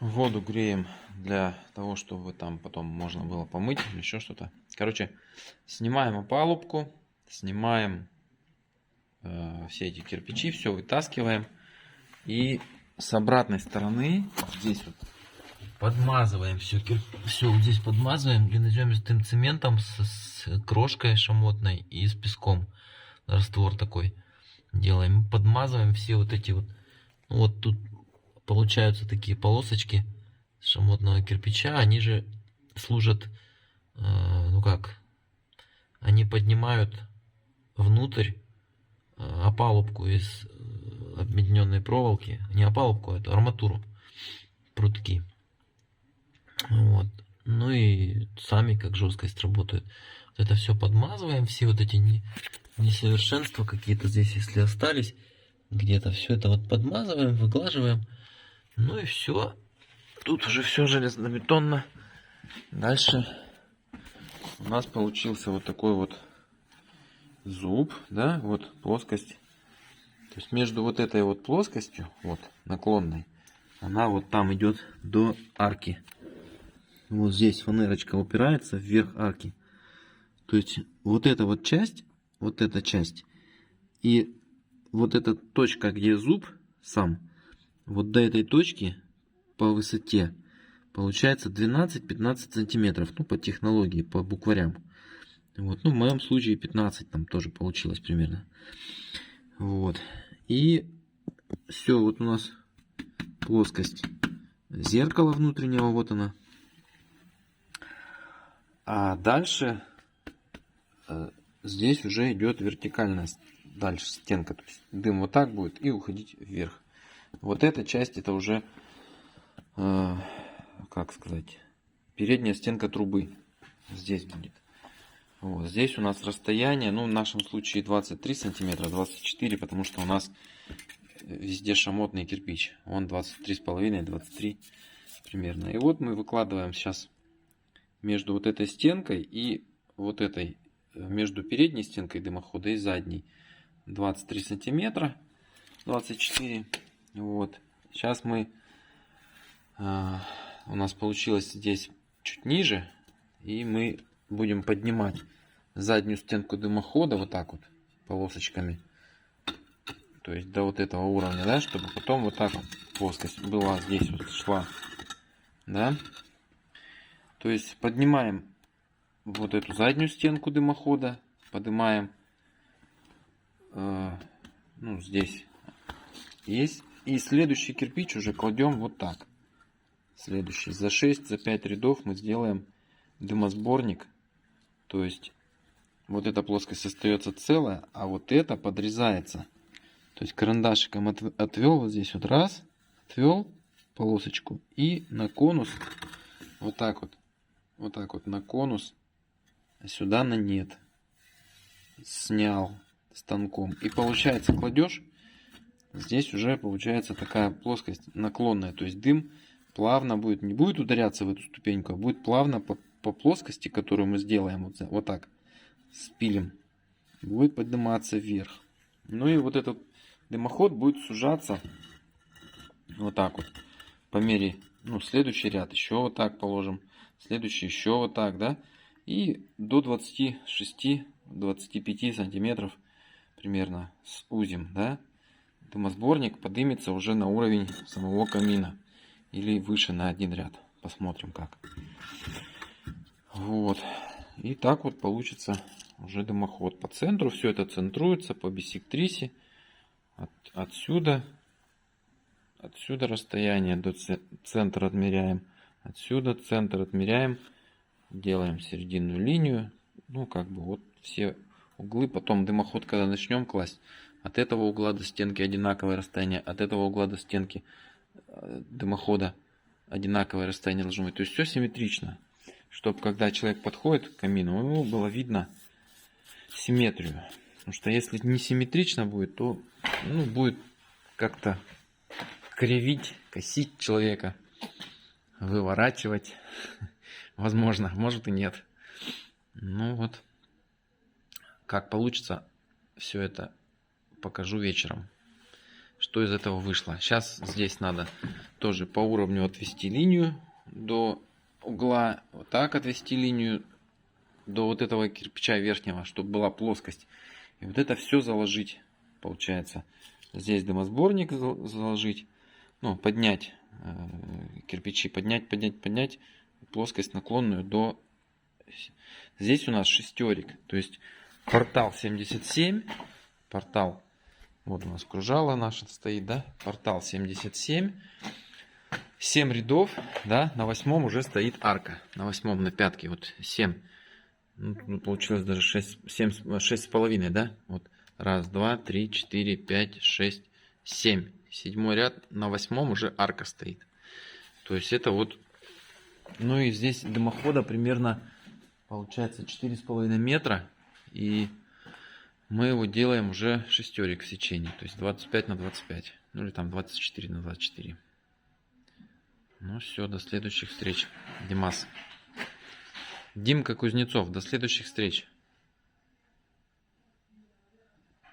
Воду греем для того, чтобы там потом можно было помыть или еще что-то. Короче, снимаем опалубку, снимаем все эти кирпичи, все вытаскиваем. И с обратной стороны здесь вот подмазываем все, все вот здесь подмазываем глиноземистым цементом с крошкой шамотной и с песком. Раствор такой делаем. Подмазываем все вот эти вот. Вот тут получаются такие полосочки шамотного кирпича. Они же служат, ну как, они поднимают внутрь опалубку из объединенной проволоки. Не опалубку, а это арматуру. Прутки. Вот. Ну и сами как жесткость работают. Вот это все подмазываем. Все вот эти несовершенства какие-то здесь, если остались, где-то все это вот подмазываем, выглаживаем. Ну и все. Тут уже все железобетонно. Дальше у нас получился вот такой вот зуб, да, вот плоскость. То есть между вот этой вот плоскостью, вот наклонной, она вот там идет до арки. Вот здесь фанерочка упирается вверх арки. То есть вот эта вот часть, вот эта часть и вот эта точка, где зуб сам, вот до этой точки по высоте получается 12-15 сантиметров. Ну, по технологии, по букварям. Вот. Ну, в моем случае 15 там тоже получилось примерно. Вот. И все, вот у нас плоскость зеркала внутреннего, вот она. А дальше здесь уже идет вертикальная дальше стенка. То есть дым вот так будет и уходить вверх. Вот эта часть, это уже, как сказать, передняя стенка трубы. Здесь будет. Вот. Здесь у нас расстояние, ну в нашем случае 23 сантиметра, 24, потому что у нас везде шамотный кирпич. Он 23,5, 23 примерно. И вот мы выкладываем сейчас между вот этой стенкой и вот этой, между передней стенкой дымохода и задней 23 сантиметра, 24. Вот. Сейчас мы, у нас получилось здесь чуть ниже, и мы будем поднимать заднюю стенку дымохода вот так вот полосочками. То есть до вот этого уровня, да, чтобы потом вот так вот плоскость была здесь вот шла, да. То есть поднимаем вот эту заднюю стенку дымохода, поднимаем, ну здесь есть, и следующий кирпич уже кладем вот так. Следующий за 6, за 5 рядов мы сделаем дымосборник. То есть вот эта плоскость остается целая, а вот это подрезается. То есть карандашиком отвел вот здесь вот раз, отвел полосочку и на конус вот так вот на конус, а сюда на нет. Снял станком. И получается кладешь, здесь уже получается такая плоскость наклонная. То есть дым плавно будет, не будет ударяться в эту ступеньку, а будет плавно по плоскости, которую мы сделаем вот так, спилим, будет подниматься вверх. Ну и вот этот дымоход будет сужаться вот так вот по мере, ну, следующий ряд еще вот так положим, следующий еще вот так, да, и до 26-25 сантиметров примерно сузим, да. Дымосборник поднимется уже на уровень самого камина или выше на один ряд, посмотрим как. Вот, и так вот получится уже дымоход. По центру все это центруется по биссектрисе. Отсюда расстояние до центра отмеряем. Отсюда центр отмеряем. Делаем серединную линию. Ну, как бы вот все углы. Потом дымоход, когда начнем класть, от этого угла до стенки одинаковое расстояние. От этого угла до стенки дымохода одинаковое расстояние должно быть. То есть все симметрично. Чтобы когда человек подходит к камину, у него было видно симметрию. Потому что если не симметрично будет, то ну, будет как-то кривить, косить человека, выворачивать. Возможно, может и нет. Ну вот, как получится, все это покажу вечером, что из этого вышло. Сейчас здесь надо тоже по уровню отвести линию до угла. Вот так отвести линию до вот этого кирпича верхнего, чтобы была плоскость. И вот это все заложить, получается. Здесь дымосборник заложить. Ну, поднять кирпичи, поднять. Плоскость наклонную до... Здесь у нас шестерик. То есть портал 77. Портал... Вот у нас кружало наше стоит, да? Портал 77. 7 рядов, да? На 8 уже стоит арка. На 8 на пятке вот 7. Ну, получилось даже 6,5, да? Вот. Раз, два, три, 4, 5, 6, 7. 7 ряд, на 8 уже арка стоит. То есть это вот... Ну и здесь дымохода примерно получается 4,5 метра. И мы его делаем уже шестерик в сечении. То есть 25 на 25. Ну или там 24 на 24. Ну все, до следующих встреч. Димас. Димка Кузнецов, до следующих встреч.